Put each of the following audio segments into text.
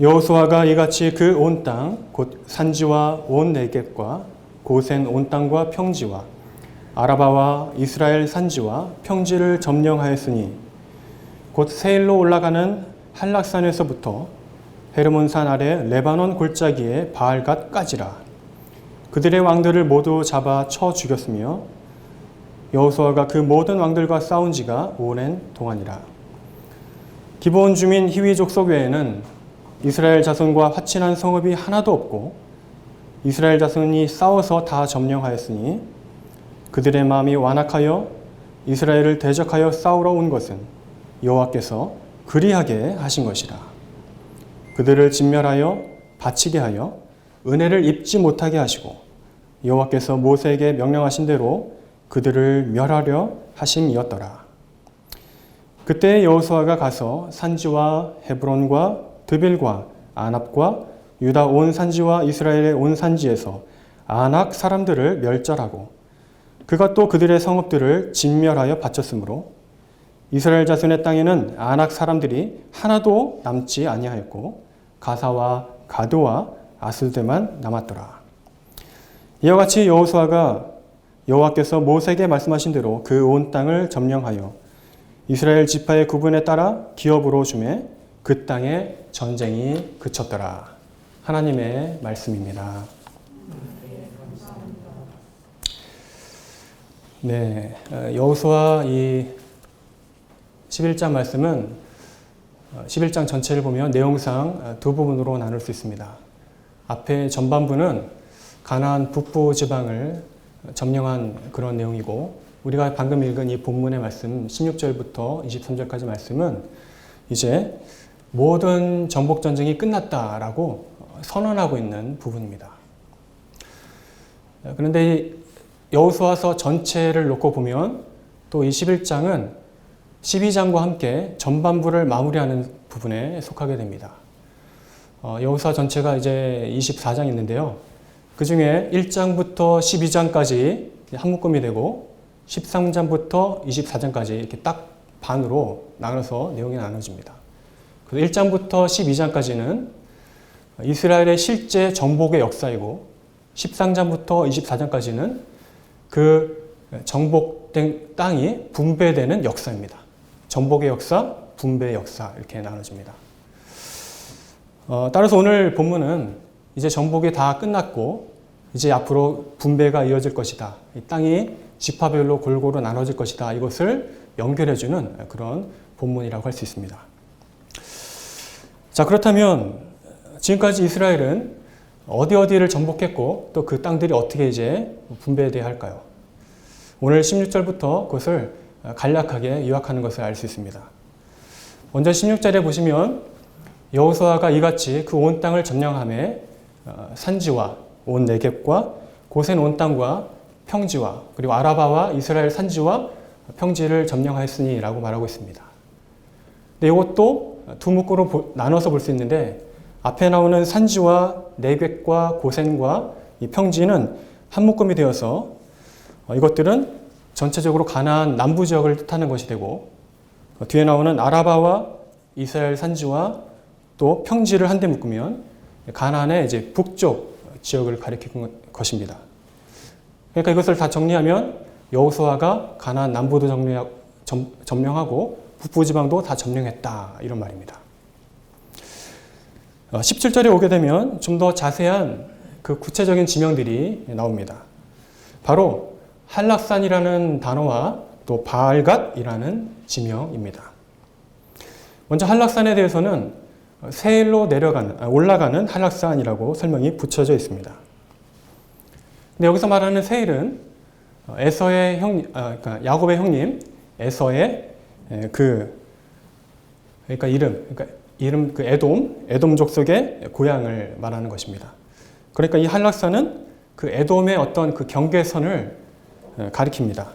여호수아가 이같이 그 온 땅 곧 산지와 온 네겝과 고센 온 땅과 평지와 아라바와 이스라엘 산지와 평지를 점령하였으니 곧 세일로 올라가는 한락산에서부터 헤르몬산 아래 레바논 골짜기의 바알갓까지라. 그들의 왕들을 모두 잡아 쳐 죽였으며 여호수아가 그 모든 왕들과 싸운 지가 오랜 동안이라. 기브온 주민 히위 족속 외에는 이스라엘 자손과 화친한 성읍이 하나도 없고 이스라엘 자손이 싸워서 다 점령하였으니 그들의 마음이 완악하여 이스라엘을 대적하여 싸우러 온 것은 여호와께서 그리하게 하신 것이라. 그들을 진멸하여 바치게 하여 은혜를 입지 못하게 하시고 여호와께서 모세에게 명령하신 대로 그들을 멸하려 하심이었더라. 그때 여호수아가 가서 산지와 헤브론과 드빌과 아납과 유다 온 산지와 이스라엘의 온 산지에서 아낙 사람들을 멸절하고 그가 또 그들의 성읍들을 진멸하여 바쳤으므로 이스라엘 자손의 땅에는 아낙 사람들이 하나도 남지 아니하였고 가사와 가드와 아슬드만 남았더라. 이와 같이 여호수아가 여호와께서 모세에게 말씀하신 대로 그 온 땅을 점령하여 이스라엘 지파의 구분에 따라 기업으로 주매 그 땅에 전쟁이 그쳤더라. 하나님의 말씀입니다. 네, 여호수아 이 11장 말씀은 11장 전체를 보면 내용상 두 부분으로 나눌 수 있습니다. 앞에 전반부는 가나안 북부 지방을 점령한 그런 내용이고 우리가 방금 읽은 이 본문의 말씀 16절부터 23절까지 말씀은 이제 모든 정복 전쟁이 끝났다라고 선언하고 있는 부분입니다. 그런데 여호수아서 전체를 놓고 보면 또 이 11장은 12장과 함께 전반부를 마무리하는 부분에 속하게 됩니다. 여호수아 전체가 이제 24장이 있는데요. 그 중에 1장부터 12장까지 한 묶음이 되고 13장부터 24장까지 이렇게 딱 반으로 나눠서 내용이 나눠집니다. 그래서 1장부터 12장까지는 이스라엘의 실제 정복의 역사이고 13장부터 24장까지는 그 정복된 땅이 분배되는 역사입니다. 정복의 역사, 분배의 역사 이렇게 나눠집니다. 따라서 오늘 본문은 이제 정복이 다 끝났고 이제 앞으로 분배가 이어질 것이다. 이 땅이 지파별로 골고루 나눠질 것이다. 이것을 연결해주는 그런 본문이라고 할 수 있습니다. 자, 그렇다면 지금까지 이스라엘은 어디를 정복했고 또 그 땅들이 어떻게 이제 분배되어야 할까요? 오늘 16절부터 그것을 간략하게 요약하는 것을 알 수 있습니다. 먼저 16절에 보시면 여호수아가 이같이 그 온 땅을 점령하매 산지와 온 네겝과 고센 온 땅과 평지와 그리고 아라바와 이스라엘 산지와 평지를 점령하였으니 라고 말하고 있습니다. 근데 이것도 두 묶으로 나눠서 볼 수 있는데 앞에 나오는 산지와 네겝과 고센과 이 평지는 한 묶음이 되어서 이것들은 전체적으로 가나안 남부 지역을 뜻하는 것이 되고 뒤에 나오는 아라바와 이스라엘 산지와 또 평지를 한데 묶으면 가나안의 이제 북쪽 지역을 가리키는 것입니다. 그러니까 이것을 다 정리하면 여호수아가 가나안 남부도 점령하고 북부 지방도 다 점령했다 이런 말입니다. 17절에 오게 되면 좀 더 자세한 그 구체적인 지명들이 나옵니다. 바로 한락산이라는 단어와 또 바알갓이라는 지명입니다. 먼저 한락산에 대해서는 세일로 올라가는 한락산이라고 설명이 붙여져 있습니다. 근데 여기서 말하는 세일은 에서의 그러니까 야곱의 형님 에서의 그러니까 이름 그 에돔 족속의 고향을 말하는 것입니다. 그러니까 이 한락산은 그 에돔의 어떤 그 경계선을 가리킵니다.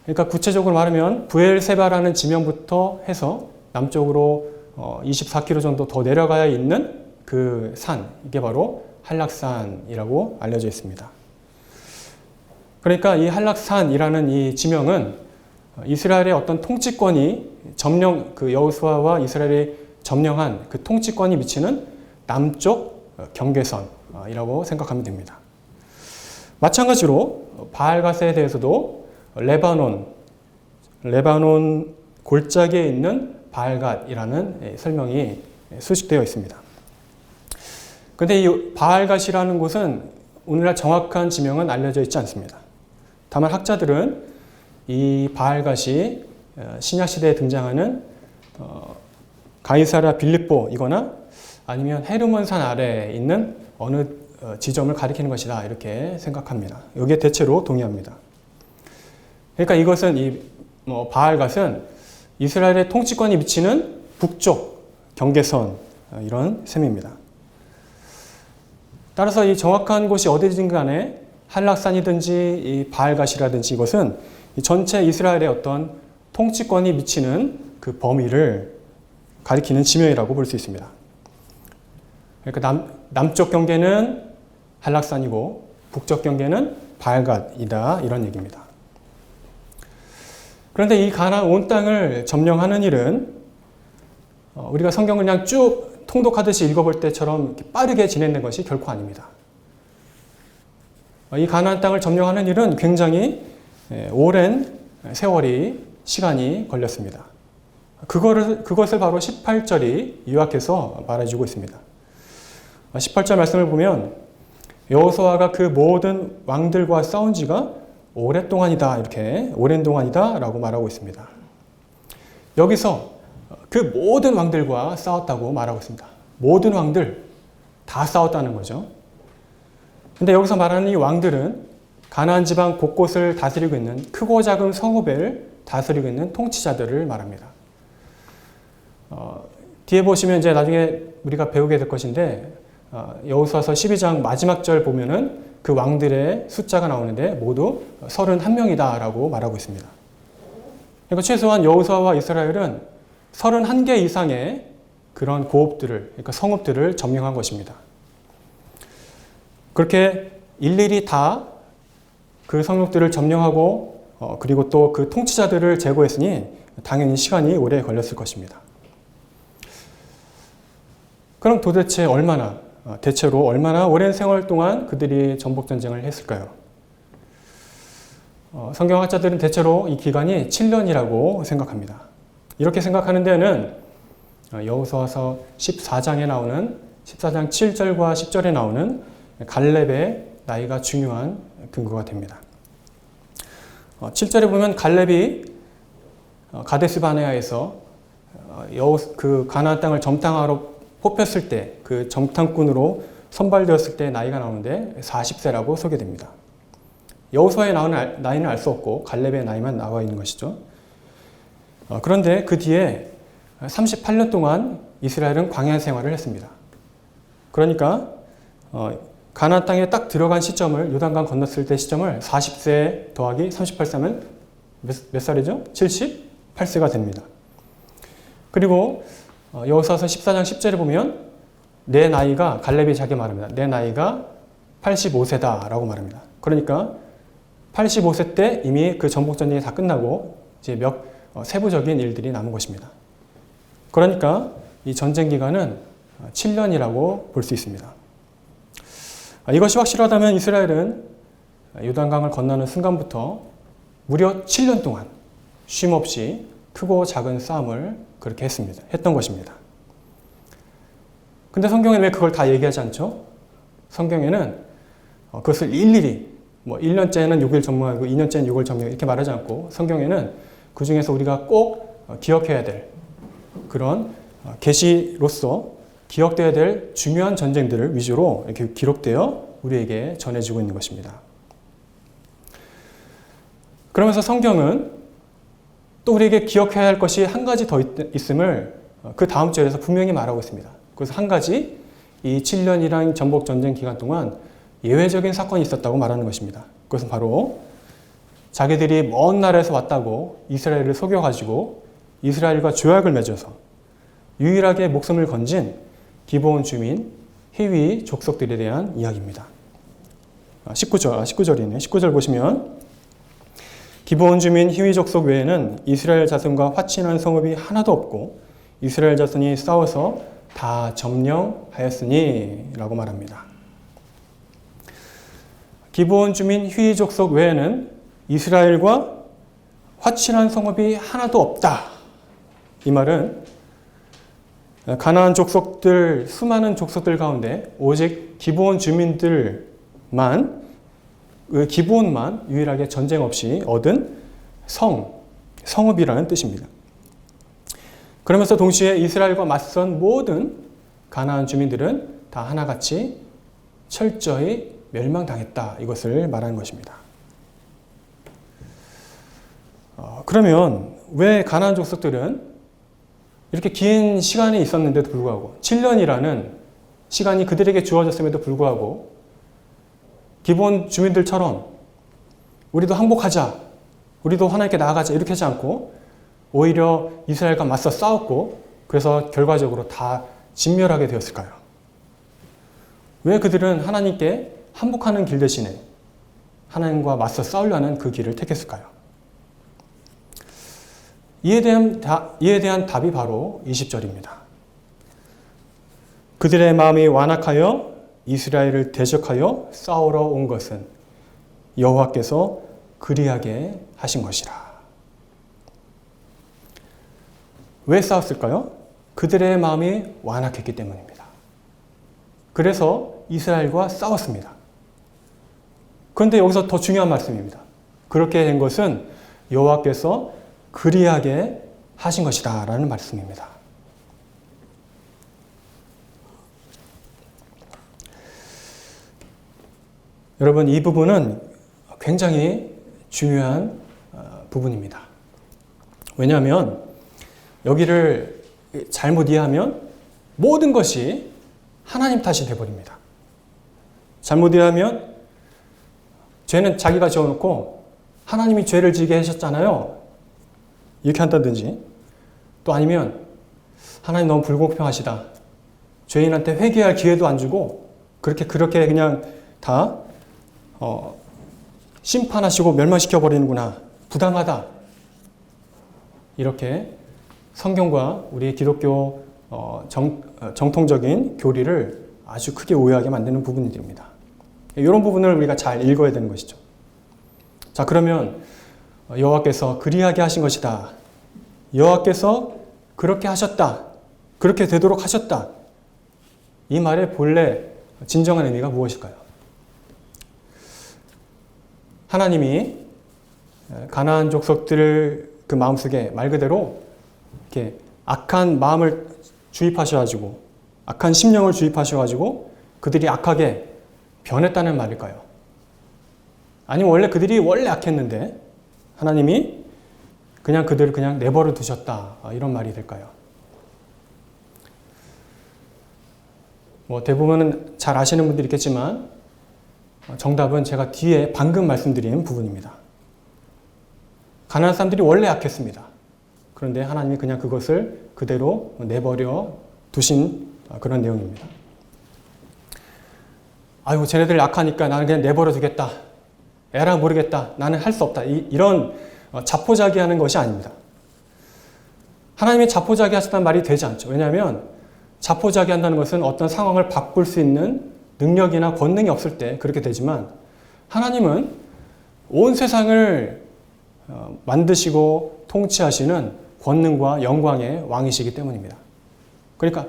그러니까 구체적으로 말하면 브엘세바라는 지명부터 해서 남쪽으로 24km 정도 더 내려가야 있는 그 산, 이게 바로 한락산이라고 알려져 있습니다. 그러니까 이 한락산이라는 이 지명은 이스라엘의 어떤 통치권이 그 여호수아와 이스라엘이 점령한 그 통치권이 미치는 남쪽 경계선이라고 생각하면 됩니다. 마찬가지로 바알갓에 대해서도 레바논 골짜기에 있는 바알갓이라는 설명이 수식되어 있습니다. 그런데 이 바알갓이라는 곳은 오늘날 정확한 지명은 알려져 있지 않습니다. 다만 학자들은 이 바알갓이 신약시대에 등장하는 가이사랴 빌립보이거나 아니면 헤르몬산 아래에 있는 어느 지점을 가리키는 것이다 이렇게 생각합니다. 여기에 대체로 동의합니다. 그러니까 이것은 이 바알갓은 이스라엘의 통치권이 미치는 북쪽 경계선 이런 셈입니다. 따라서 이 정확한 곳이 어디든 간에 한락산이든지 이 바알갓이라든지 이것은 이 전체 이스라엘의 어떤 통치권이 미치는 그 범위를 가리키는 지명이라고 볼 수 있습니다. 그러니까 남쪽 경계는 한락산이고 북쪽 경계는 바알갓이다 이런 얘기입니다. 그런데 이 가나안 온 땅을 점령하는 일은 우리가 성경을 그냥 쭉 통독하듯이 읽어볼 때처럼 빠르게 진행된 것이 결코 아닙니다. 이 가나안 땅을 점령하는 일은 굉장히 오랜 시간이 걸렸습니다. 그것을 바로 18절이 요약해서 말해주고 있습니다. 18절 말씀을 보면 여호수아가 그 모든 왕들과 싸운 지가 오랫동안이다 이렇게 오랜 동안이다 라고 말하고 있습니다. 여기서 그 모든 왕들과 싸웠다고 말하고 있습니다. 모든 왕들 다 싸웠다는 거죠. 근데 여기서 말하는 이 왕들은 가나안 지방 곳곳을 다스리고 있는 크고 작은 성읍을 다스리고 있는 통치자들을 말합니다. 뒤에 보시면 이제 나중에 우리가 배우게 될 것인데 여호수아서 12장 마지막 절 보면은 그 왕들의 숫자가 나오는데 모두 31명이다 라고 말하고 있습니다. 그러니까 최소한 여호수아와 이스라엘은 31개 이상의 그런 고읍들을, 그러니까 성읍들을 점령한 것입니다. 그렇게 일일이 다 그 성읍들을 점령하고 그리고 또 그 통치자들을 제거했으니 당연히 시간이 오래 걸렸을 것입니다. 그럼 도대체 대체로 얼마나 오랜 생활 동안 그들이 전복전쟁을 했을까요? 성경학자들은 대체로 이 기간이 7년이라고 생각합니다. 이렇게 생각하는 데는 여호수아서 14장 7절과 10절에 나오는 갈렙의 나이가 중요한 근거가 됩니다. 7절에 보면 갈렙이 가데스 바네아에서 그 가나안 땅을 점탕하러 뽑혔을 때 그 점탕꾼으로 선발되었을 때 나이가 나오는데 40세라고 소개됩니다. 여호수아의 나이는 알 수 없고 갈렙의 나이만 나와 있는 것이죠. 그런데 그 뒤에 38년 동안 이스라엘은 광야 생활을 했습니다. 그러니까 가나안 땅에 딱 들어간 시점을 요단강 건넜을 때 시점을 40세 더하기 38세면 몇 살이죠? 78세가 됩니다. 그리고 여호수아서 14장 10절에 보면 내 나이가 갈렙이 자기 말합니다. 내 나이가 85세다 라고 말합니다. 그러니까 85세 때 이미 그 전복전쟁이 다 끝나고 이제 세부적인 일들이 남은 것입니다. 그러니까 이 전쟁 기간은 7년이라고 볼 수 있습니다. 이것이 확실하다면 이스라엘은 요단강을 건너는 순간부터 무려 7년 동안 쉼없이 크고 작은 싸움을 그렇게 했던 것입니다. 근데 성경에는 왜 그걸 다 얘기하지 않죠? 성경에는 그것을 일일이 1년째는 6일 점령하고 2년째는 6일 점령 이렇게 말하지 않고 성경에는 그 중에서 우리가 꼭 기억해야 될 그런 계시로서 기억되어야 될 중요한 전쟁들을 위주로 이렇게 기록되어 우리에게 전해지고 있는 것입니다. 그러면서 성경은 또 우리에게 기억해야 할 것이 한 가지 더 있음을 그 다음 절에서 분명히 말하고 있습니다. 그래서 한 가지 이 7년이라는 전복전쟁 기간 동안 예외적인 사건이 있었다고 말하는 것입니다. 그것은 바로 자기들이 먼 나라에서 왔다고 이스라엘을 속여가지고 이스라엘과 조약을 맺어서 유일하게 목숨을 건진 기브온 주민 히위 족속들에 대한 이야기입니다. 19절이네. 19절 보시면 기브온 주민 히위 족속 외에는 이스라엘 자손과 화친한 성읍이 하나도 없고 이스라엘 자손이 싸워서 다 점령하였으니 라고 말합니다. 기브온 주민 휘이 족속 외에는 이스라엘과 화친한 성읍이 하나도 없다. 이 말은 가나안 족속들, 수많은 족속들 가운데 오직 기브온 주민들만, 기브온만 유일하게 전쟁 없이 얻은 성읍이라는 뜻입니다. 그러면서 동시에 이스라엘과 맞선 모든 가나안 주민들은 다 하나같이 철저히 멸망당했다. 이것을 말하는 것입니다. 그러면 왜 가나안 족속들은 이렇게 긴 시간이 있었는데도 불구하고 7년이라는 시간이 그들에게 주어졌음에도 불구하고 기본 주민들처럼 우리도 항복하자, 우리도 하나님께 나아가자 이렇게 하지 않고 오히려 이스라엘과 맞서 싸웠고 그래서 결과적으로 다 진멸하게 되었을까요? 왜 그들은 하나님께 항복하는 길 대신에 하나님과 맞서 싸우려는 그 길을 택했을까요? 이에 대한 답이 바로 20절입니다. 그들의 마음이 완악하여 이스라엘을 대적하여 싸우러 온 것은 여호와께서 그리하게 하신 것이라. 왜 싸웠을까요? 그들의 마음이 완악했기 때문입니다. 그래서 이스라엘과 싸웠습니다. 그런데 여기서 더 중요한 말씀입니다. 그렇게 된 것은 여호와께서 그리하게 하신 것이다 라는 말씀입니다. 여러분, 이 부분은 굉장히 중요한 부분입니다. 왜냐하면 여기를 잘못 이해하면 모든 것이 하나님 탓이 되어버립니다. 잘못 이해하면 죄는 자기가 지어놓고 하나님이 죄를 지게 하셨잖아요. 이렇게 한다든지 또 아니면 하나님 너무 불공평하시다. 죄인한테 회개할 기회도 안 주고 그렇게 그냥 다 심판하시고 멸망시켜 버리는구나. 부당하다. 이렇게 성경과 우리 기독교 정통적인 교리를 아주 크게 오해하게 만드는 부분들입니다. 이런 부분을 우리가 잘 읽어야 되는 것이죠. 자, 그러면 여호와께서 그리하게 하신 것이다. 여호와께서 그렇게 하셨다. 그렇게 되도록 하셨다. 이 말의 본래 진정한 의미가 무엇일까요? 하나님이 가나안 족속들 그 마음속에 말 그대로 이렇게 악한 마음을 주입하셔가지고 악한 심령을 주입하셔가지고 그들이 악하게 변했다는 말일까요? 아니면 원래 그들이 원래 악했는데 하나님이 그냥 그들을 그냥 내버려 두셨다. 이런 말이 될까요? 대부분은 잘 아시는 분들이 있겠지만 정답은 제가 뒤에 방금 말씀드린 부분입니다. 가나안 사람들이 원래 악했습니다. 그런데 하나님이 그냥 그것을 그대로 내버려 두신 그런 내용입니다. 아이고, 쟤네들 악하니까 나는 그냥 내버려 두겠다. 에라 모르겠다. 나는 할 수 없다. 이런 자포자기하는 것이 아닙니다. 하나님이 자포자기 하셨다는 말이 되지 않죠. 왜냐하면 자포자기 한다는 것은 어떤 상황을 바꿀 수 있는 능력이나 권능이 없을 때 그렇게 되지만 하나님은 온 세상을 만드시고 통치하시는 권능과 영광의 왕이시기 때문입니다. 그러니까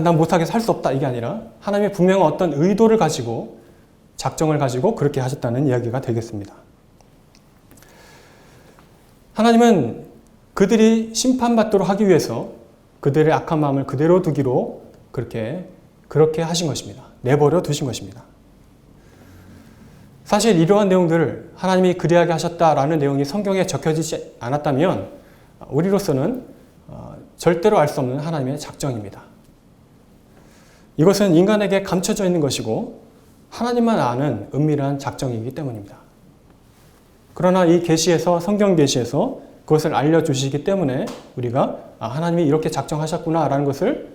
난 못하게 살 수 없다 이게 아니라 하나님이 분명한 어떤 의도를 가지고 작정을 가지고 그렇게 하셨다는 이야기가 되겠습니다. 하나님은 그들이 심판받도록 하기 위해서 그들의 악한 마음을 그대로 두기로 그렇게 하신 것입니다. 내버려 두신 것입니다. 사실 이러한 내용들을 하나님이 그리하게 하셨다라는 내용이 성경에 적혀지지 않았다면 우리로서는 절대로 알 수 없는 하나님의 작정입니다. 이것은 인간에게 감춰져 있는 것이고 하나님만 아는 은밀한 작정이기 때문입니다. 그러나 이 계시에서 성경 계시에서 그것을 알려주시기 때문에 우리가 하나님이 이렇게 작정하셨구나라는 것을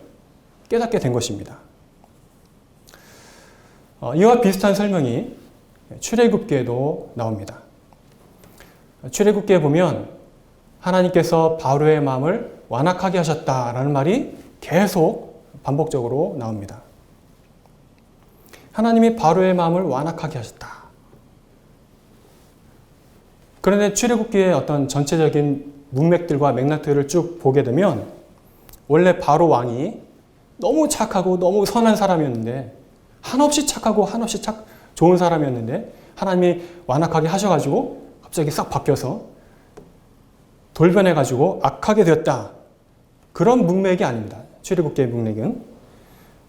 깨닫게 된 것입니다. 이와 비슷한 설명이 출애굽기에도 나옵니다. 출애굽기에 보면 하나님께서 바로의 마음을 완악하게 하셨다라는 말이 계속 반복적으로 나옵니다. 하나님이 바로의 마음을 완악하게 하셨다. 그런데 출애굽기의 어떤 전체적인 문맥들과 맥락들을 쭉 보게 되면 원래 바로 왕이 너무 착하고 너무 선한 사람이었는데 한없이 착하고 한없이 좋은 사람이었는데 하나님이 완악하게 하셔가지고 갑자기 싹 바뀌어서 돌변해가지고 악하게 되었다. 그런 문맥이 아닙니다. 출애굽기의 문맥은.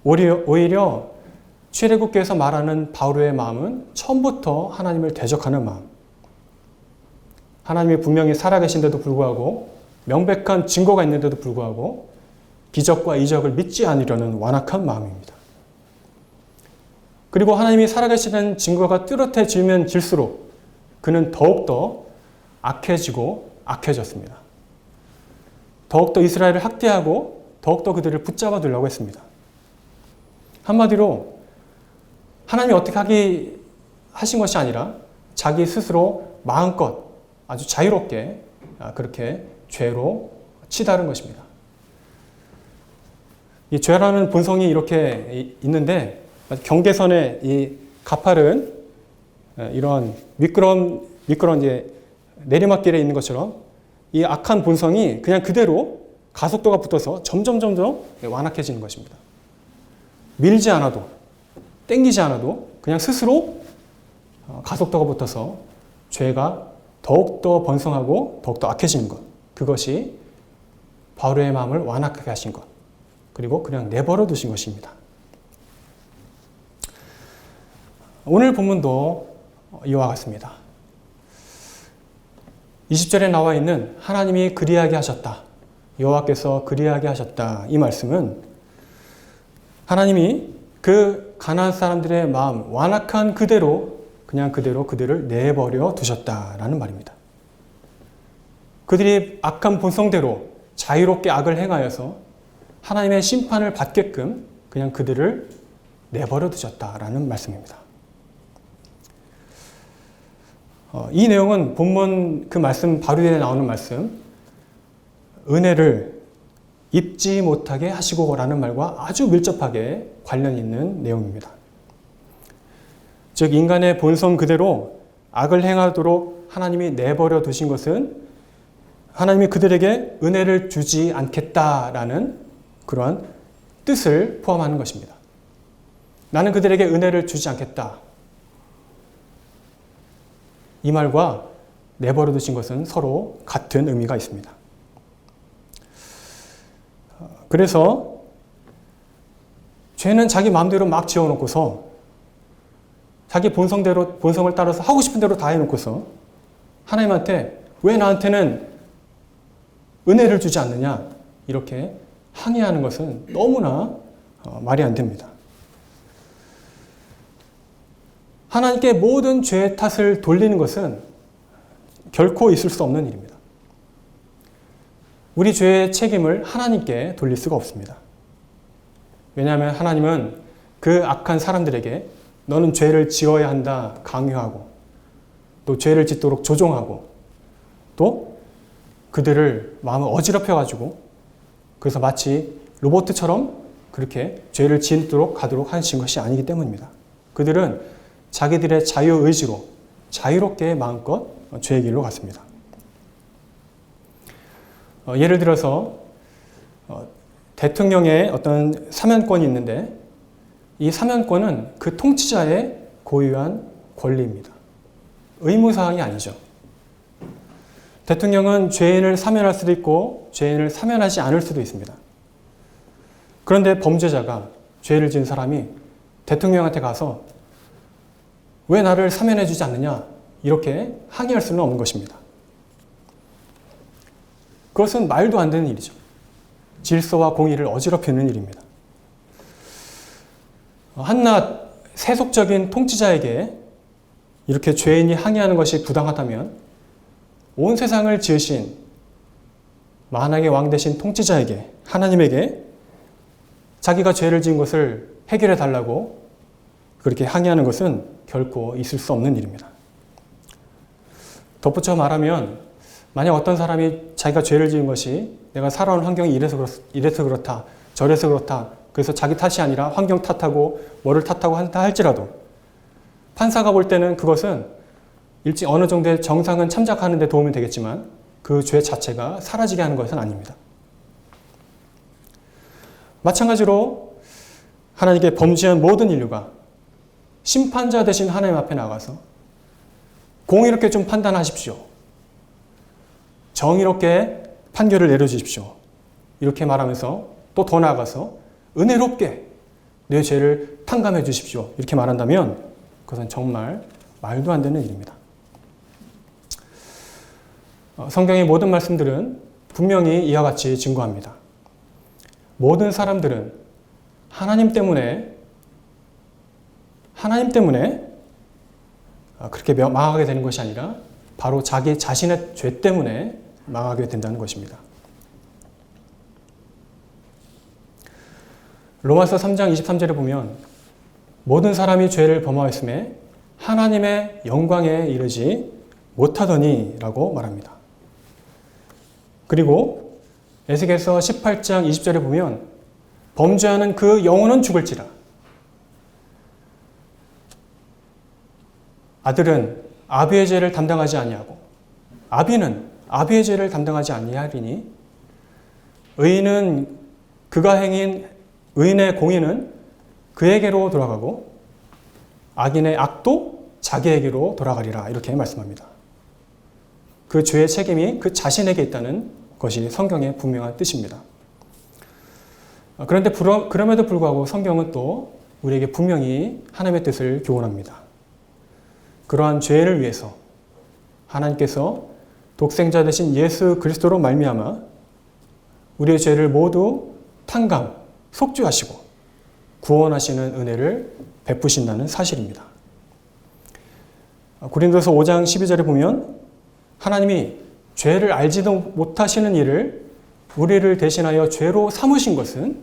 오히려 출애굽기에서 말하는 바로의 마음은 처음부터 하나님을 대적하는 마음. 하나님이 분명히 살아계신데도 불구하고 명백한 증거가 있는데도 불구하고 기적과 이적을 믿지 않으려는 완악한 마음입니다. 그리고 하나님이 살아계시는 증거가 뚜렷해지면 질수록 그는 더욱더 악해지고 악해졌습니다. 더욱더 이스라엘을 학대하고 더욱더 그들을 붙잡아 두려고 했습니다. 한마디로 하나님이 어떻게 하신 것이 아니라 자기 스스로 마음껏 아주 자유롭게 그렇게 죄로 치달은 것입니다. 이 죄라는 본성이 이렇게 있는데 경계선에 이 가파른 이런 미끄러운 이제 내리막길에 있는 것처럼 이 악한 본성이 그냥 그대로 가속도가 붙어서 점점 완악해지는 것입니다. 밀지 않아도 땡기지 않아도 그냥 스스로 가속도가 붙어서 죄가 더욱더 번성하고 더욱더 악해지는 것. 그것이 바로의 마음을 완악하게 하신 것. 그리고 그냥 내버려 두신 것입니다. 오늘 본문도 이와 같습니다. 20절에 나와 있는 하나님이 그리하게 하셨다. 여호와께서 그리하게 하셨다. 이 말씀은 하나님이 그 가나안 사람들의 마음 완악한 그대로 그냥 그대로 그들을 내버려 두셨다라는 말입니다. 그들이 악한 본성대로 자유롭게 악을 행하여서 하나님의 심판을 받게끔 그냥 그들을 내버려 두셨다라는 말씀입니다. 이 내용은 본문 그 말씀 바로 위에 나오는 말씀 은혜를 입지 못하게 하시고라는 말과 아주 밀접하게 관련 있는 내용입니다. 즉 인간의 본성 그대로 악을 행하도록 하나님이 내버려 두신 것은 하나님이 그들에게 은혜를 주지 않겠다라는 그러한 뜻을 포함하는 것입니다. 나는 그들에게 은혜를 주지 않겠다. 이 말과 내버려 두신 것은 서로 같은 의미가 있습니다. 그래서 죄는 자기 마음대로 막 지어놓고서 자기 본성을 따라서 하고 싶은 대로 다 해놓고서 하나님한테 왜 나한테는 은혜를 주지 않느냐 이렇게 항의하는 것은 너무나 말이 안 됩니다. 하나님께 모든 죄의 탓을 돌리는 것은 결코 있을 수 없는 일입니다. 우리 죄의 책임을 하나님께 돌릴 수가 없습니다. 왜냐하면 하나님은 그 악한 사람들에게 너는 죄를 지어야 한다 강요하고 또 죄를 짓도록 조종하고 또 그들을 마음을 어지럽혀가지고 그래서 마치 로봇처럼 그렇게 죄를 짓도록 가도록 하신 것이 아니기 때문입니다. 그들은 자기들의 자유의지로 자유롭게 마음껏 죄의 길로 갔습니다. 예를 들어서 대통령의 어떤 사면권이 있는데 이 사면권은 그 통치자의 고유한 권리입니다. 의무사항이 아니죠. 대통령은 죄인을 사면할 수도 있고 죄인을 사면하지 않을 수도 있습니다. 그런데 범죄자가 죄를 지은 사람이 대통령한테 가서 왜 나를 사면해 주지 않느냐 이렇게 항의할 수는 없는 것입니다. 그것은 말도 안 되는 일이죠. 질서와 공의를 어지럽히는 일입니다. 한낱 세속적인 통치자에게 이렇게 죄인이 항의하는 것이 부당하다면 온 세상을 지으신 만왕의 왕 되신 통치자에게 하나님에게 자기가 죄를 지은 것을 해결해 달라고 그렇게 항의하는 것은 결코 있을 수 없는 일입니다. 덧붙여 말하면 만약 어떤 사람이 자기가 죄를 지은 것이 내가 살아온 환경이 이래서 그렇다, 저래서 그렇다, 그래서 자기 탓이 아니라 환경 탓하고 뭐를 탓하고 한다 할지라도 판사가 볼 때는 그것은 일찍 어느 정도의 정상은 참작하는 데 도움이 되겠지만 그 죄 자체가 사라지게 하는 것은 아닙니다. 마찬가지로 하나님께 범죄한 모든 인류가 심판자 대신 하나님 앞에 나가서 공의롭게 좀 판단하십시오. 정의롭게 판결을 내려주십시오. 이렇게 말하면서 또 더 나아가서 은혜롭게 내 죄를 탕감해 주십시오. 이렇게 말한다면 그것은 정말 말도 안 되는 일입니다. 성경의 모든 말씀들은 분명히 이와 같이 증거합니다. 모든 사람들은 하나님 때문에 그렇게 망하게 되는 것이 아니라 바로 자기 자신의 죄 때문에 망하게 된다는 것입니다. 로마서 3장 23절에 보면 모든 사람이 죄를 범하였음에 하나님의 영광에 이르지 못하더니 라고 말합니다. 그리고 에스겔서 18장 20절에 보면 범죄하는 그 영혼은 죽을지라. 아들은 아비의 죄를 담당하지 아니하고 아비는 아비의 죄를 담당하지 아니하리니 의인은 그가 행인 의인의 공의는 그에게로 돌아가고 악인의 악도 자기에게로 돌아가리라 이렇게 말씀합니다. 그 죄의 책임이 그 자신에게 있다는 것이 성경의 분명한 뜻입니다. 그런데 그럼에도 불구하고 성경은 또 우리에게 분명히 하나님의 뜻을 교훈합니다. 그러한 죄를 위해서 하나님께서 독생자 되신 예수 그리스도로 말미암아 우리의 죄를 모두 탕감, 속죄하시고 구원하시는 은혜를 베푸신다는 사실입니다. 고린도서 5장 12절에 보면 하나님이 죄를 알지도 못하시는 이를 우리를 대신하여 죄로 삼으신 것은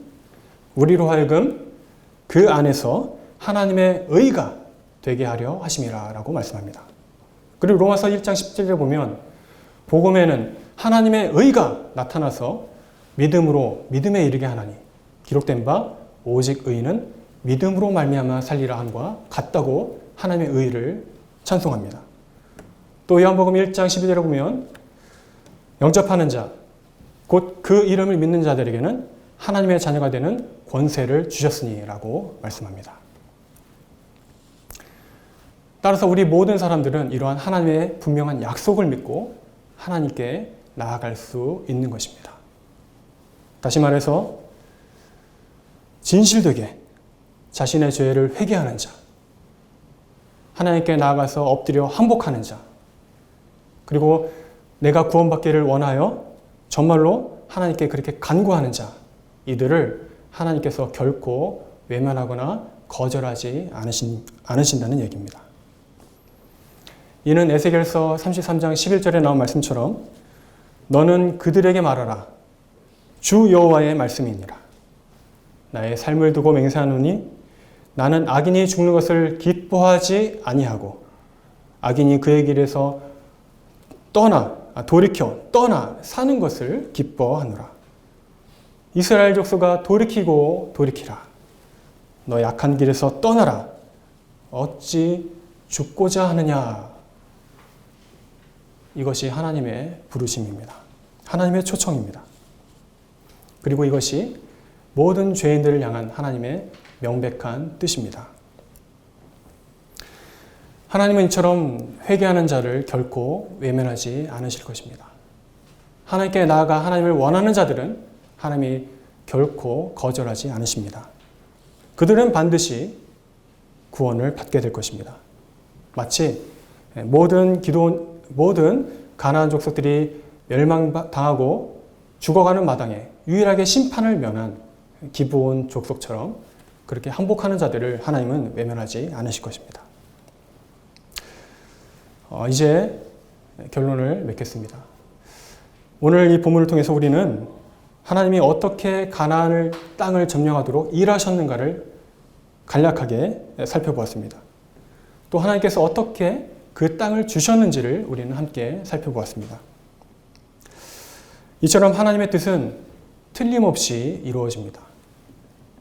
우리로 하여금 그 안에서 하나님의 의가 되게 하려 하심이라 라고 말씀합니다. 그리고 로마서 1장 17절에 보면 복음에는 하나님의 의가 나타나서 믿음으로 믿음에 이르게 하나니 기록된 바 오직 의인은 믿음으로 말미암아 살리라 함과 같다고 하나님의 의를 찬송합니다. 또 요한복음 1장 12절에 보면 영접하는 자, 곧 그 이름을 믿는 자들에게는 하나님의 자녀가 되는 권세를 주셨으니 라고 말씀합니다. 따라서 우리 모든 사람들은 이러한 하나님의 분명한 약속을 믿고 하나님께 나아갈 수 있는 것입니다. 다시 말해서 진실되게 자신의 죄를 회개하는 자, 하나님께 나아가서 엎드려 항복하는 자, 그리고 내가 구원받기를 원하여 정말로 하나님께 그렇게 간구하는 자, 이들을 하나님께서 결코 외면하거나 거절하지 않으신다는 얘기입니다. 이는 에스겔서 33장 11절에 나온 말씀처럼 너는 그들에게 말하라. 주 여호와의 말씀이니라. 나의 삶을 두고 맹세하노니 나는 악인이 죽는 것을 기뻐하지 아니하고 악인이 그의 길에서 돌이켜 사는 것을 기뻐하노라. 이스라엘 족속아 돌이키고 돌이키라. 너 약한 길에서 떠나라. 어찌 죽고자 하느냐. 이것이 하나님의 부르심입니다. 하나님의 초청입니다. 그리고 이것이 모든 죄인들을 향한 하나님의 명백한 뜻입니다. 하나님은 이처럼 회개하는 자를 결코 외면하지 않으실 것입니다. 하나님께 나아가 하나님을 원하는 자들은 하나님이 결코 거절하지 않으십니다. 그들은 반드시 구원을 받게 될 것입니다. 마치 모든 가나안 족속들이 멸망당하고 죽어가는 마당에 유일하게 심판을 면한 기브온 족속처럼 그렇게 항복하는 자들을 하나님은 외면하지 않으실 것입니다. 이제 결론을 맺겠습니다. 오늘 이 본문을 통해서 우리는 하나님이 어떻게 가나안 땅을 점령하도록 일하셨는가를 간략하게 살펴보았습니다. 또 하나님께서 어떻게 그 땅을 주셨는지를 우리는 함께 살펴보았습니다. 이처럼 하나님의 뜻은 틀림없이 이루어집니다.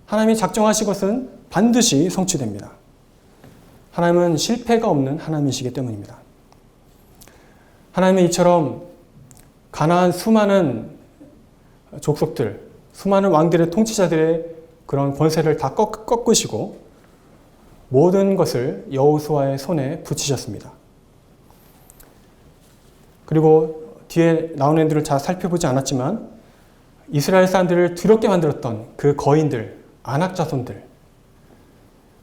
하나님이 작정하신 것은 반드시 성취됩니다. 하나님은 실패가 없는 하나님이시기 때문입니다. 하나님은 이처럼 가나안 수많은 족속들, 수많은 왕들의 통치자들의 그런 권세를 다 꺾으시고 모든 것을 여호수아의 손에 붙이셨습니다. 그리고 뒤에 나오는 애들을 잘 살펴보지 않았지만 이스라엘 사람들을 두렵게 만들었던 그 거인들, 아낙 자손들,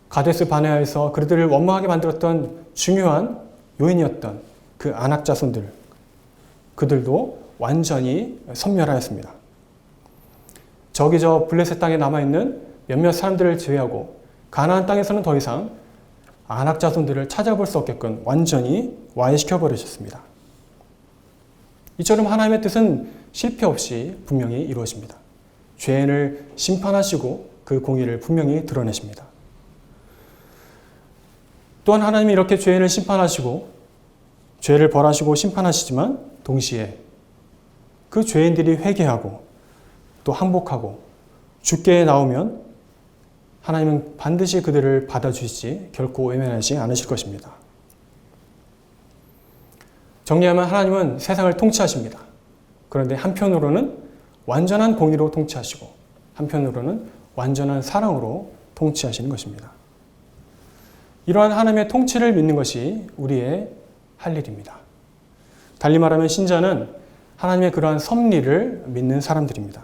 가데스 바네아에서 그들을 원망하게 만들었던 중요한 요인이었던 그 아낙 자손들, 그들도 완전히 섬멸하였습니다. 저기 저 블레셋 땅에 남아있는 몇몇 사람들을 제외하고 가나안 땅에서는 더 이상 아낙 자손들을 찾아볼 수 없게끔 완전히 와해시켜 버리셨습니다. 이처럼 하나님의 뜻은 실패 없이 분명히 이루어집니다. 죄인을 심판하시고 그 공의를 분명히 드러내십니다. 또한 하나님이 이렇게 죄인을 심판하시고 죄를 벌하시고 심판하시지만 동시에 그 죄인들이 회개하고 또 항복하고 주께 나오면 하나님은 반드시 그들을 받아주시지 결코 외면하지 않으실 것입니다. 정리하면 하나님은 세상을 통치하십니다. 그런데 한편으로는 완전한 공의로 통치하시고 한편으로는 완전한 사랑으로 통치하시는 것입니다. 이러한 하나님의 통치를 믿는 것이 우리의 할 일입니다. 달리 말하면 신자는 하나님의 그러한 섭리를 믿는 사람들입니다.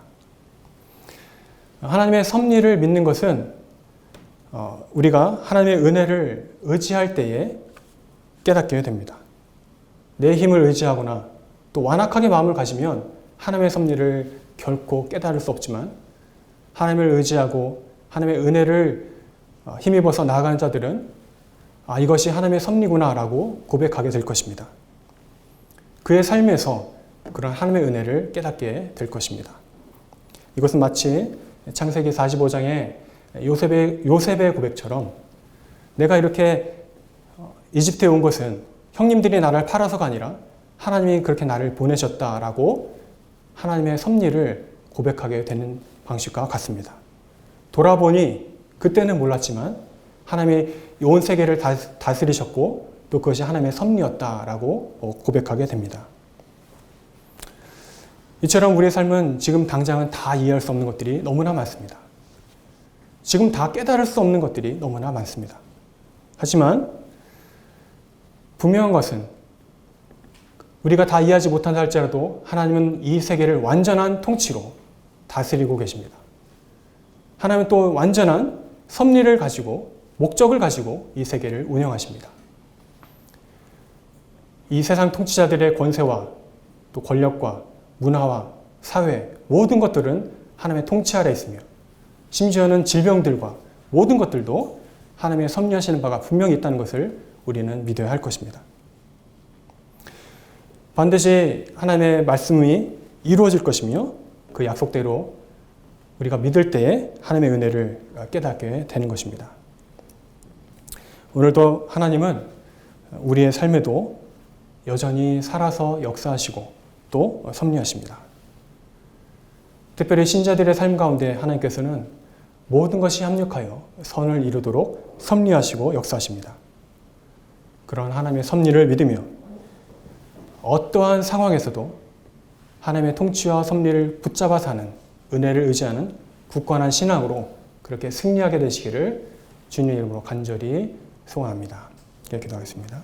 하나님의 섭리를 믿는 것은 우리가 하나님의 은혜를 의지할 때에 깨닫게 됩니다. 내 힘을 의지하거나 또 완악하게 마음을 가지면 하나님의 섭리를 결코 깨달을 수 없지만 하나님을 의지하고 하나님의 은혜를 힘입어서 나아가는 자들은 이것이 하나님의 섭리구나 라고 고백하게 될 것입니다. 그의 삶에서 그런 하나님의 은혜를 깨닫게 될 것입니다. 이것은 마치 창세기 45장의 요셉의 고백처럼 내가 이렇게 이집트에 온 것은 형님들이 나를 팔아서가 아니라 하나님이 그렇게 나를 보내셨다라고 하나님의 섭리를 고백하게 되는 방식과 같습니다. 돌아보니 그때는 몰랐지만 하나님이 온 세계를 다스리셨고 또 그것이 하나님의 섭리였다라고 고백하게 됩니다. 이처럼 우리의 삶은 지금 당장은 다 이해할 수 없는 것들이 너무나 많습니다. 지금 다 깨달을 수 없는 것들이 너무나 많습니다. 하지만 분명한 것은 우리가 다 이해하지 못한다 할지라도 하나님은 이 세계를 완전한 통치로 다스리고 계십니다. 하나님은 또 완전한 섭리를 가지고 목적을 가지고 이 세계를 운영하십니다. 이 세상 통치자들의 권세와 또 권력과 문화와 사회 모든 것들은 하나님의 통치 아래 있으며 심지어는 질병들과 모든 것들도 하나님의 섭리하시는 바가 분명히 있다는 것을 우리는 믿어야 할 것입니다. 반드시 하나님의 말씀이 이루어질 것이며 그 약속대로 우리가 믿을 때에 하나님의 은혜를 깨닫게 되는 것입니다. 오늘도 하나님은 우리의 삶에도 여전히 살아서 역사하시고 또 섭리하십니다. 특별히 신자들의 삶 가운데 하나님께서는 모든 것이 합력하여 선을 이루도록 섭리하시고 역사하십니다. 그런 하나님의 섭리를 믿으며 어떠한 상황에서도 하나님의 통치와 섭리를 붙잡아 사는 은혜를 의지하는 굳건한 신앙으로 그렇게 승리하게 되시기를 주님 이름으로 간절히 소원합니다. 기도하겠습니다.